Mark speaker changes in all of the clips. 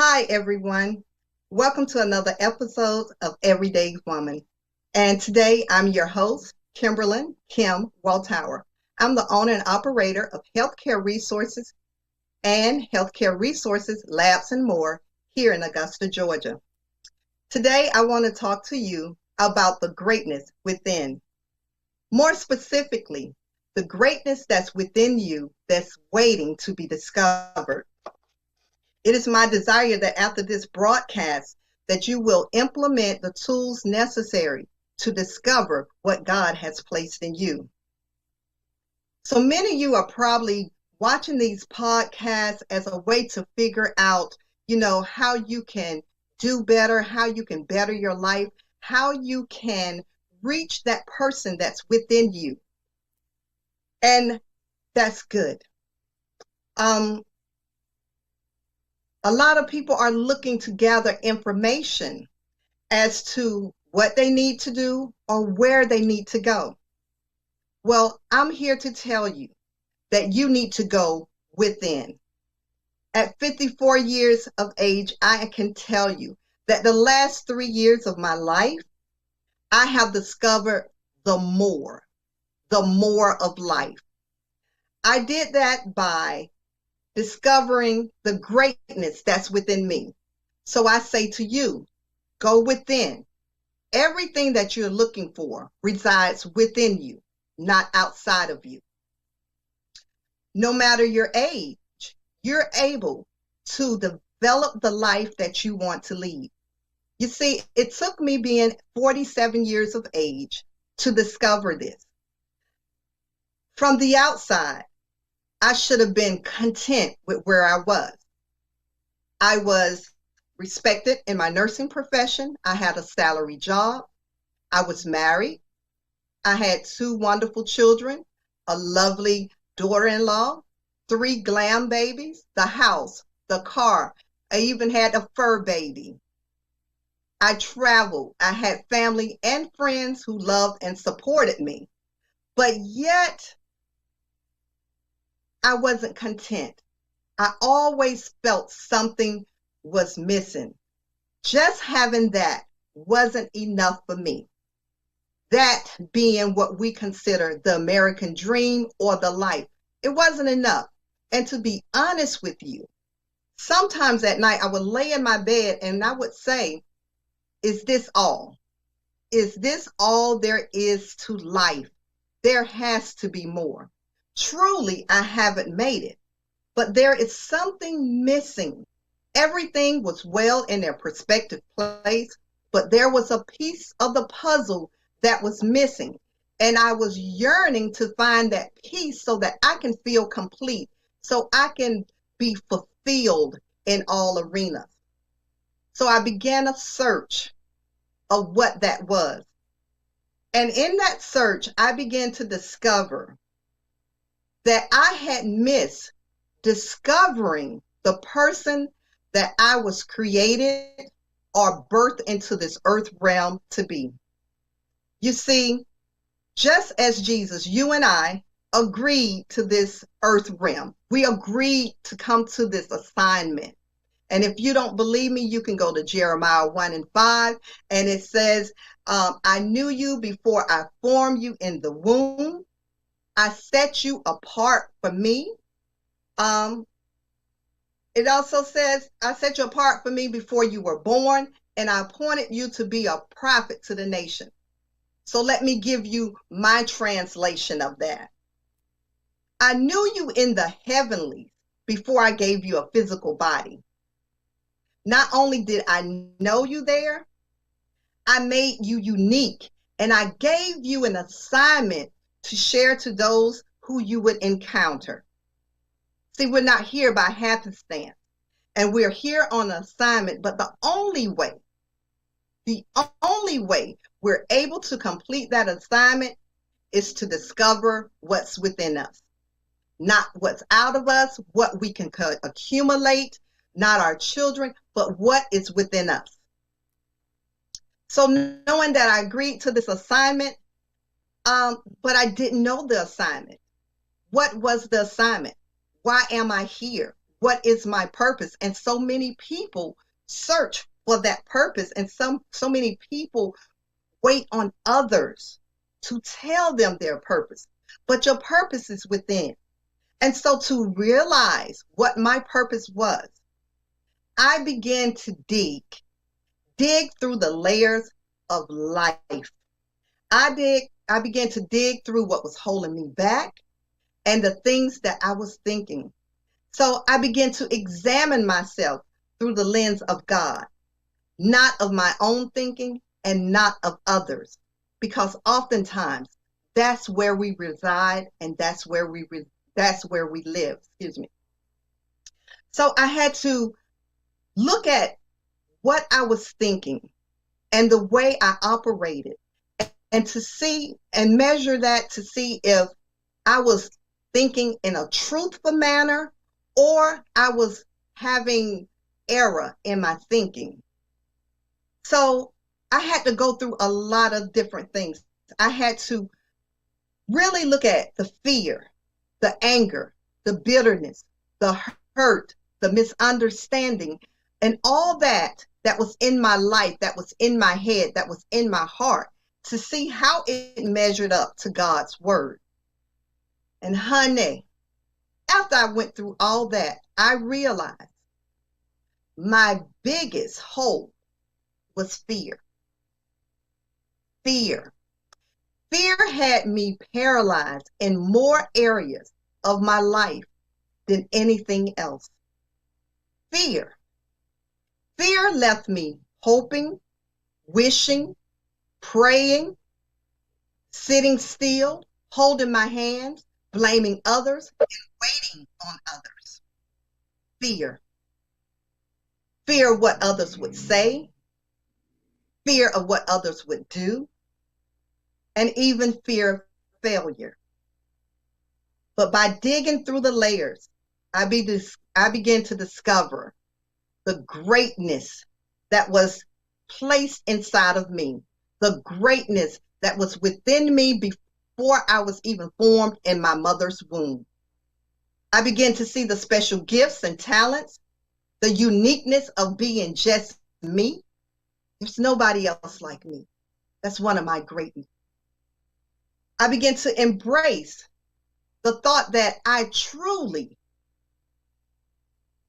Speaker 1: Hi, everyone. Welcome to another episode of Everyday Woman. And today I'm your host, Kimberlyn Walthour. I'm the owner and operator of Healthcare Resources and Healthcare Resources Labs and more here in Augusta, Georgia. Today I want to talk to you about the greatness within. More specifically, the greatness that's within you that's waiting to be discovered. It is my desire that after this broadcast, that you will implement the tools necessary to discover what God has placed in you. So many of you are probably watching these podcasts as a way to figure out, how you can do better, how you can better your life, how you can reach that person that's within you. And that's good. A lot of people are looking to gather information as to what they need to do or where they need to go. Well, I'm here to tell you that you need to go within. At 54 years of age, I can tell you that the last 3 years of my life, I have discovered the more of life. I did that by discovering the greatness that's within me. So I say to you, go within. Everything that you're looking for resides within you, not outside of you. No matter your age, you're able to develop the life that you want to lead. You see, it took me being 47 years of age to discover this. From the outside, I should have been content with where I was. I was respected in my nursing profession. I had a salary job. I was married. I had 2 wonderful children, a lovely daughter-in-law, 3 glam babies, the house, the car. I even had a fur baby. I traveled. I had family and friends who loved and supported me. But yet, I wasn't content. I always felt something was missing. Just having that wasn't enough for me. That being what we consider the American dream or the life, it wasn't enough. And to be honest with you, sometimes at night I would lay in my bed and I would say, is this all? Is this all there is to life? There has to be more. Truly, I haven't made it, but there is something missing. Everything was well in their prospective place, but there was a piece of the puzzle that was missing, and I was yearning to find that piece so that I can feel complete, so I can be fulfilled in all arenas. So I began a search of what that was, and in that search, I began to discover that I had missed discovering the person that I was created or birthed into this earth realm to be. You see, just as Jesus, you and I agreed to this earth realm. We agreed to come to this assignment. And if you don't believe me, you can go to Jeremiah 1:5, and it says, I knew you before I formed you in the womb. I set you apart for me. It also says, I set you apart for me before you were born, and I appointed you to be a prophet to the nation. So let me give you my translation of that. I knew you in the heavenlies before I gave you a physical body. Not only did I know you there, I made you unique, and I gave you an assignment to share to those who you would encounter. See, we're not here by happenstance, and we're here on assignment, but the only way we're able to complete that assignment is to discover what's within us. Not what's out of us, what we can accumulate, not our children, but what is within us. So knowing that I agreed to this assignment, but I didn't know the assignment. What was the assignment? Why am I here? what is my purpose? And so many people search for that purpose, and so many people wait on others to tell them their purpose. But your purpose is within. And so to realize what my purpose was, I began to dig through the layers of life. I began to dig through what was holding me back and the things that I was thinking. So I began to examine myself through the lens of God, not of my own thinking and not of others, because oftentimes that's where we reside and that's where we live. Excuse me. So I had to look at what I was thinking and the way I operated, and to see and measure that to see if I was thinking in a truthful manner or I was having error in my thinking. So I had to go through a lot of different things. I had to really look at the fear, the anger, the bitterness, the hurt, the misunderstanding, and all that was in my life, that was in my head, that was in my heart, to see how it measured up to God's word. And honey, after I went through all that, I realized my biggest hole was fear. Fear. Fear had me paralyzed in more areas of my life than anything else. Fear. Fear left me hoping, wishing, praying, sitting still, holding my hands, blaming others, and waiting on others. Fear. Fear of what others would say, fear of what others would do, and even fear of failure. But by digging through the layers, I began to discover the greatness that was placed inside of me, the greatness that was within me before I was even formed in my mother's womb. I began to see the special gifts and talents, the uniqueness of being just me. There's nobody else like me. That's one of my greatness. I began to embrace the thought that I truly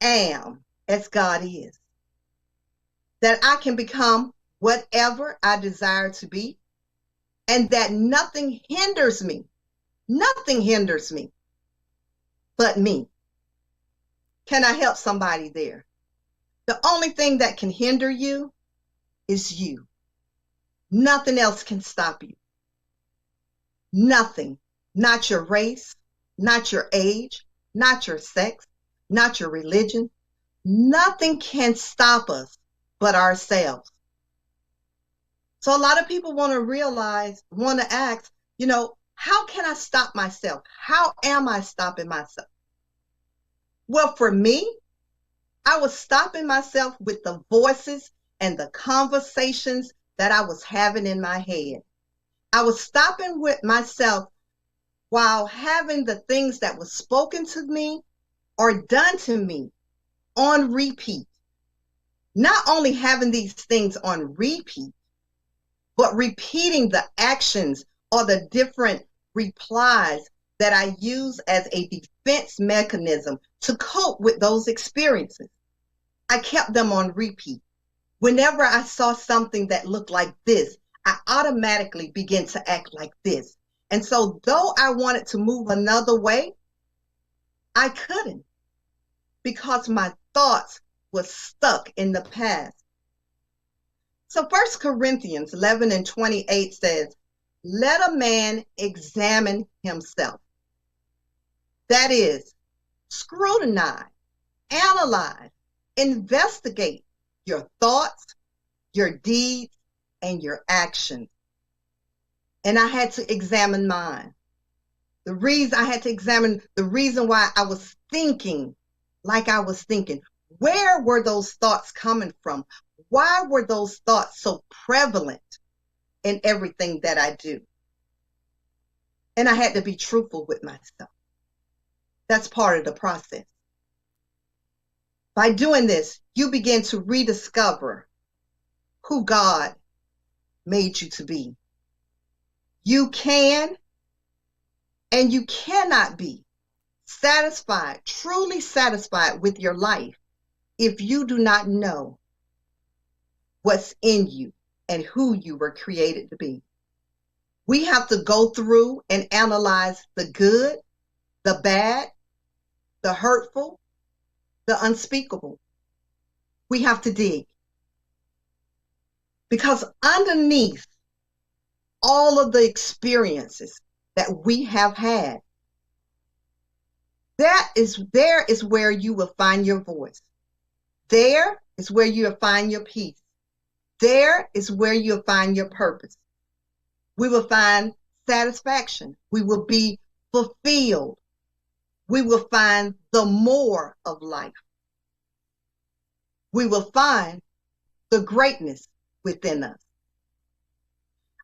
Speaker 1: am as God is, that I can become whatever I desire to be, and that nothing hinders me but me. Can I help somebody there? The only thing that can hinder you is you. Nothing else can stop you. Nothing. Not your race, not your age, not your sex, not your religion. Nothing can stop us but ourselves. So a lot of people want to ask, how can I stop myself? How am I stopping myself? Well, for me, I was stopping myself with the voices and the conversations that I was having in my head. I was stopping with myself while having the things that were spoken to me or done to me on repeat. Not only having these things on repeat, but repeating the actions or the different replies that I use as a defense mechanism to cope with those experiences. I kept them on repeat. Whenever I saw something that looked like this, I automatically began to act like this. And so though I wanted to move another way, I couldn't, because my thoughts were stuck in the past. So 1 Corinthians 11:28 says, let a man examine himself. That is, scrutinize, analyze, investigate your thoughts, your deeds, and your actions. And I had to examine mine. The reason why I was thinking like I was thinking. Where were those thoughts coming from? Why were those thoughts so prevalent in everything that I do? And I had to be truthful with myself. That's part of the process. By doing this, you begin to rediscover who God made you to be. You can and you cannot be satisfied, truly satisfied with your life if you do not know what's in you and who you were created to be. We have to go through and analyze the good, the bad, the hurtful, the unspeakable. We have to dig. Because underneath all of the experiences that we have had, there is where you will find your voice. There is where you'll find your peace. There is where you'll find your purpose. We will find satisfaction. We will be fulfilled. We will find the more of life. We will find the greatness within us.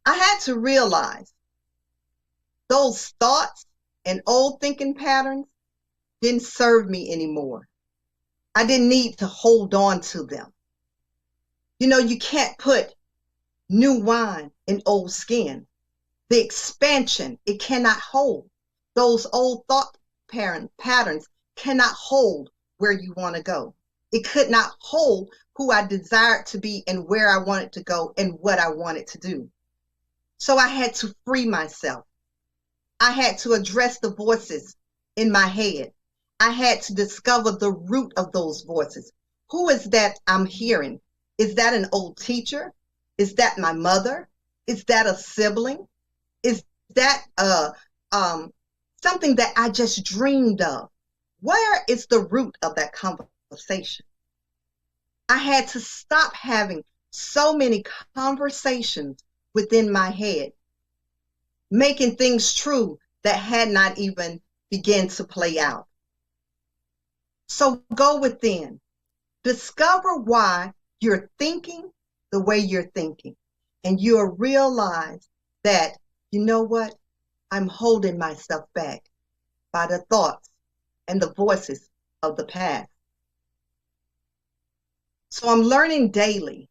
Speaker 1: I had to realize those thoughts and old thinking patterns didn't serve me anymore. I didn't need to hold on to them. You know, you can't put new wine in old skin. The expansion, it cannot hold. Those old thought patterns cannot hold where you want to go. It could not hold who I desired to be and where I wanted to go and what I wanted to do. So I had to free myself. I had to address the voices in my head. I had to discover the root of those voices. Who is that I'm hearing? Is that an old teacher? Is that my mother? Is that a sibling? Is that something that I just dreamed of? Where is the root of that conversation? I had to stop having so many conversations within my head, making things true that had not even begun to play out. So go within. Discover why you're thinking the way you're thinking. And you'll realize that, you know what? I'm holding myself back by the thoughts and the voices of the past. So I'm learning daily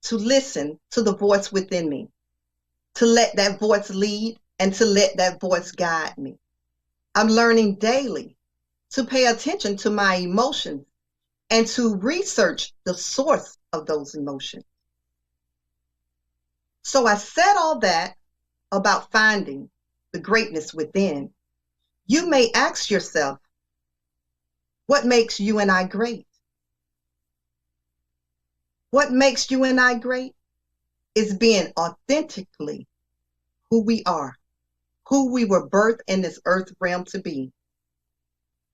Speaker 1: to listen to the voice within me, to let that voice lead and to let that voice guide me. I'm learning daily to pay attention to my emotions and to research the source of those emotions. So I said all that about finding the greatness within. You may ask yourself, what makes you and I great? What makes you and I great is being authentically who we are, who we were birthed in this earth realm to be.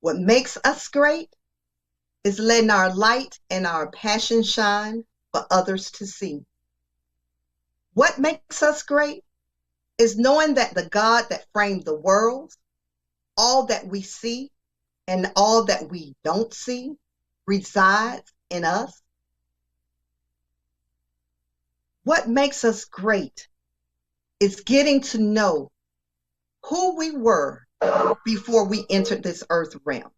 Speaker 1: What makes us great is letting our light and our passion shine for others to see. What makes us great is knowing that the God that framed the world, all that we see and all that we don't see, resides in us. What makes us great is getting to know who we were before we entered this earth realm.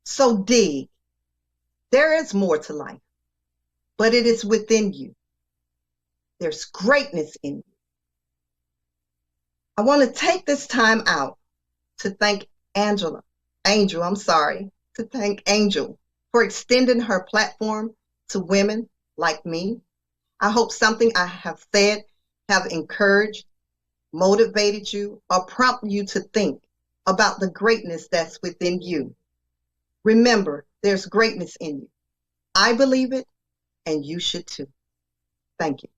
Speaker 1: So dig. There is more to life, but it is within you. There's greatness in you. I want to take this time out to thank Angel for extending her platform to women like me. I hope something I have said have encouraged, motivated you, or prompted you to think about the greatness that's within you. Remember, there's greatness in you. I believe it, and you should too. Thank you.